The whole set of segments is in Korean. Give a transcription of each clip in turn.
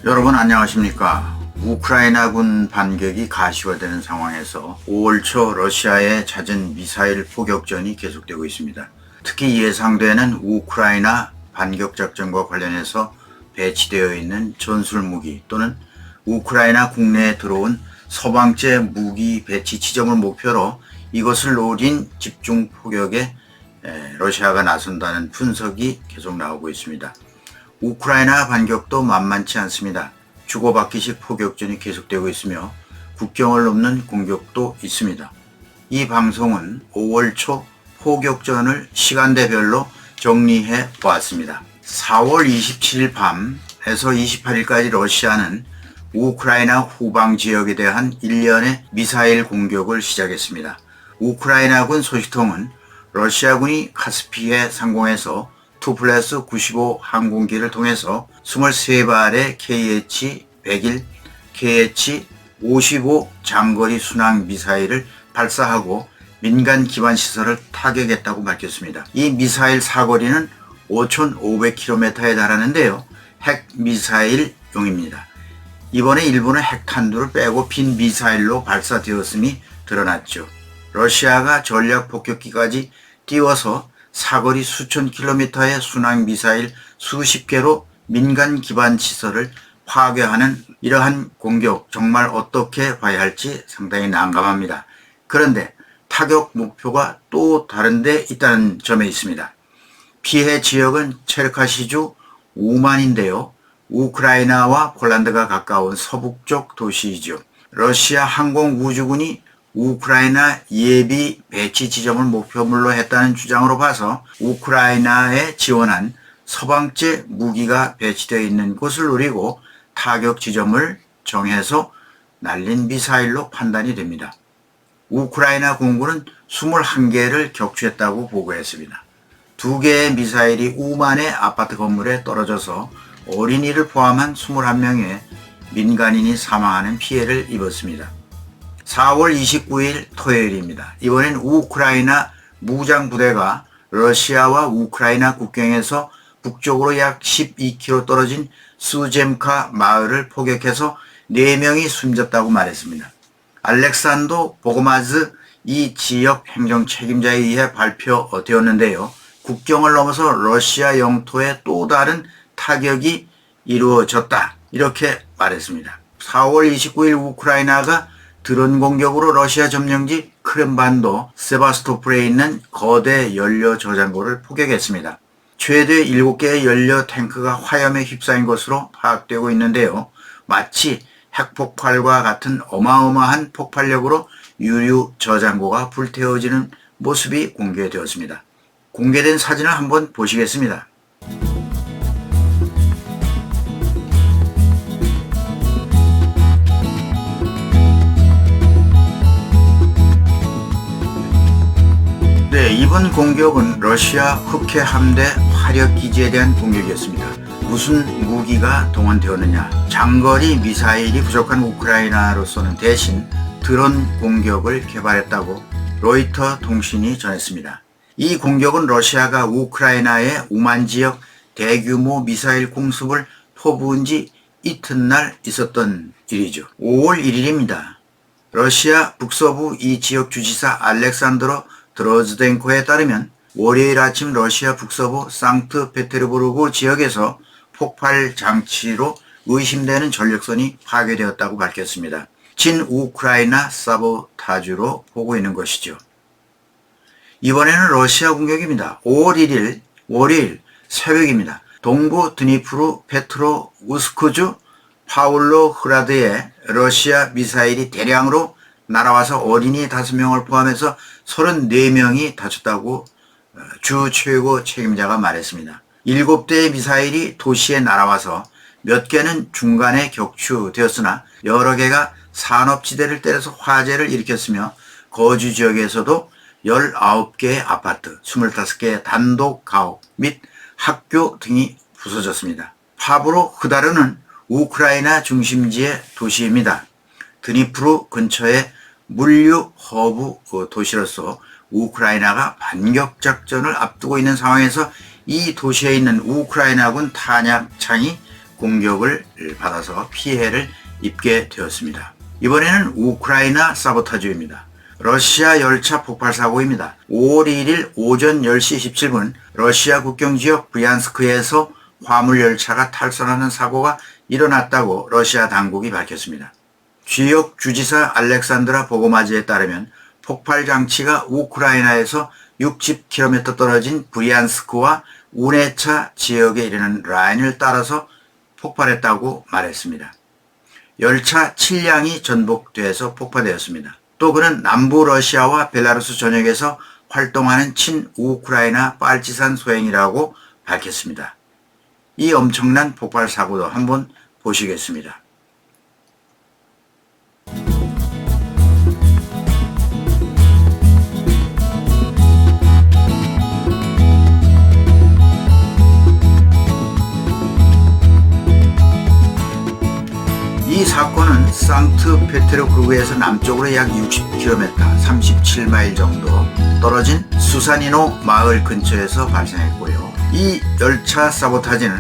여러분 안녕하십니까? 우크라이나군 반격이 가시화되는 상황에서 5월 초 러시아의 잦은 미사일 포격전이 계속되고 있습니다. 특히 예상되는 우크라이나 반격 작전과 관련해서 배치되어 있는 전술무기 또는 우크라이나 국내에 들어온 서방제 무기 배치 지점을 목표로 이것을 노린 집중 포격에 러시아가 나선다는 분석이 계속 나오고 있습니다. 우크라이나 반격도 만만치 않습니다. 주고받기식 포격전이 계속되고 있으며 국경을 넘는 공격도 있습니다. 이 방송은 5월 초 포격전을 시간대별로 정리해 보았습니다. 4월 27일 밤에서 28일까지 러시아는 우크라이나 후방 지역에 대한 일련의 미사일 공격을 시작했습니다. 우크라이나군 소식통은 러시아군이 카스피해 상공에서 2+95 항공기를 통해서 23발의 KH-101, KH-55 장거리 순항 미사일을 발사하고 민간 기반 시설을 타격했다고 밝혔습니다. 이 미사일 사거리는 5,500km에 달하는데요. 핵 미사일용입니다. 이번에 일본은 핵탄두를 빼고 빈 미사일로 발사되었음이 드러났죠. 러시아가 전략 폭격기까지 띄워서 사거리 수천 킬로미터의 순항 미사일 수십 개로 민간 기반 시설을 파괴하는 이러한 공격 정말 어떻게 봐야 할지 상당히 난감합니다. 그런데 타격 목표가 또 다른 데 있다는 점에 있습니다. 피해 지역은 체르카시주 우만인데요. 우크라이나와 폴란드가 가까운 서북쪽 도시이죠. 러시아 항공우주군이 우크라이나 예비 배치 지점을 목표물로 했다는 주장으로 봐서 우크라이나에 지원한 서방제 무기가 배치되어 있는 곳을 노리고 타격 지점을 정해서 날린 미사일로 판단이 됩니다. 우크라이나 공군은 21개를 격추했다고 보고했습니다. 2개의 미사일이 우만의 아파트 건물에 떨어져서 어린이를 포함한 21명의 민간인이 사망하는 피해를 입었습니다. 4월 29일 토요일입니다. 이번엔 우크라이나 무장부대가 러시아와 우크라이나 국경에서 북쪽으로 약 12km 떨어진 수젬카 마을을 포격해서 4명이 숨졌다고 말했습니다. 알렉산더 보고마즈 이 지역 행정 책임자에 의해 발표되었는데요. 국경을 넘어서 러시아 영토에 또 다른 타격이 이루어졌다. 이렇게 말했습니다. 4월 29일 우크라이나가 드론 공격으로 러시아 점령지 크림반도 세바스토폴에 있는 거대 연료 저장고를 포격했습니다. 최대 7개의 연료 탱크가 화염에 휩싸인 것으로 파악되고 있는데요. 마치 핵폭발과 같은 어마어마한 폭발력으로 유류 저장고가 불태워지는 모습이 공개되었습니다. 공개된 사진을 한번 보시겠습니다. 이번 공격은 러시아 흑해 함대 화력 기지에 대한 공격이었습니다. 무슨 무기가 동원되었느냐? 장거리 미사일이 부족한 우크라이나로서는 대신 드론 공격을 개발했다고 로이터 통신이 전했습니다. 이 공격은 러시아가 우크라이나의 우만 지역 대규모 미사일 공습을 포부은 지 이튿날 있었던 일이죠. 5월 1일입니다. 러시아 북서부 이 지역 주지사 알렉산드로 드로즈덴코에 따르면 월요일 아침 러시아 북서부 상트페테르부르크 지역에서 폭발 장치로 의심되는 전력선이 파괴되었다고 밝혔습니다. 친우크라이나 사보타주로 보고 있는 것이죠. 이번에는 러시아 공격입니다. 5월 1일 월요일 새벽입니다. 동부 드니프르 페트로우스크주 파울로흐라드에 러시아 미사일이 대량으로 날아와서 어린이 5명을 포함해서 34명이 다쳤다고 주 최고 책임자가 말했습니다. 7대의 미사일이 도시에 날아와서 몇 개는 중간에 격추되었으나 여러 개가 산업지대를 때려서 화재를 일으켰으며 거주 지역에서도 19개의 아파트, 25개의 단독 가옥 및 학교 등이 부서졌습니다. 파브로 흐다르는 우크라이나 중심지의 도시입니다. 드니프르 근처의 물류 허브 도시로서 우크라이나가 반격 작전을 앞두고 있는 상황에서 이 도시에 있는 우크라이나군 탄약창이 공격을 받아서 피해를 입게 되었습니다. 이번에는 우크라이나 사보타주입니다. 러시아 열차 폭발 사고입니다. 5월 1일 오전 10시 17분 러시아 국경지역 브리안스크에서 화물 열차가 탈선하는 사고가 일어났다고 러시아 당국이 밝혔습니다. 지역 주지사 알렉산드라 보고마즈에 따르면 폭발 장치가 우크라이나에서 60km 떨어진 브리안스크와 우네차 지역에 이르는 라인을 따라서 폭발했다고 말했습니다. 열차 7량이 전복돼서 폭파되었습니다. 또 그는 남부 러시아와 벨라루스 전역에서 활동하는 친우크라이나 빨치산 소행이라고 밝혔습니다. 이 엄청난 폭발 사고도 한번 보시겠습니다. 이 사건은 상트페테르부르크에서 남쪽으로 약 60km, 37마일 정도 떨어진 수사니노 마을 근처에서 발생했고요. 이 열차 사보타지는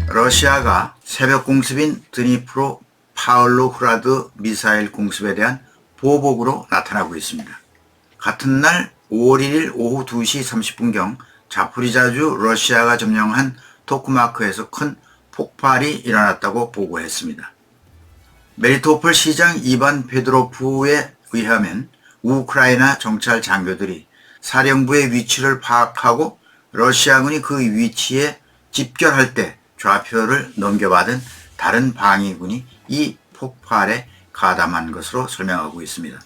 러시아가 새벽 공습인 드니프로 파울로흐라드 미사일 공습에 대한 보복으로 나타나고 있습니다. 같은 날 5월 1일 오후 2시 30분경 자포리자주 러시아가 점령한 토크마크에서 큰 폭발이 일어났다고 보고했습니다. 메리토폴 시장 이반 페드로프에 의하면 우크라이나 정찰 장교들이 사령부의 위치를 파악하고 러시아군이 그 위치에 집결할 때 좌표를 넘겨받은 다른 방위군이 이 폭발에 가담한 것으로 설명하고 있습니다.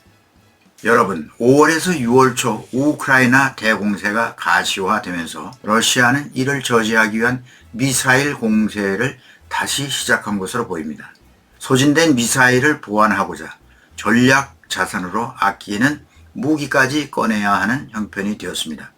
여러분, 5월에서 6월 초 우크라이나 대공세가 가시화되면서 러시아는 이를 저지하기 위한 미사일 공세를 다시 시작한 것으로 보입니다. 소진된 미사일을 보완하고자 전략 자산으로 아끼는 무기까지 꺼내야 하는 형편이 되었습니다.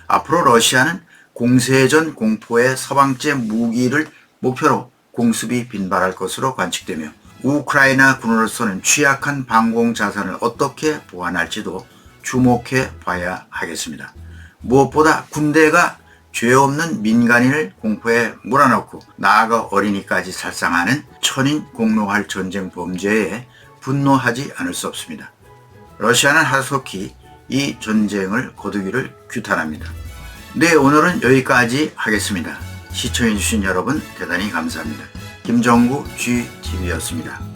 앞으로 러시아는 공세 전 공포의 서방제 무기를 목표로 공습이 빈발할 것으로 관측되며 우크라이나 군으로서는 취약한 방공 자산을 어떻게 보완할지도 주목해 봐야 하겠습니다. 무엇보다 군대가 죄 없는 민간인을 공포에 몰아넣고 나아가 어린이까지 살상하는 천인 공노할 전쟁 범죄에 분노하지 않을 수 없습니다. 러시아는 하루속히 이 전쟁을 거두기를 규탄합니다. 네, 오늘은 여기까지 하겠습니다. 시청해주신 여러분 대단히 감사합니다. 김정구 GTV였습니다.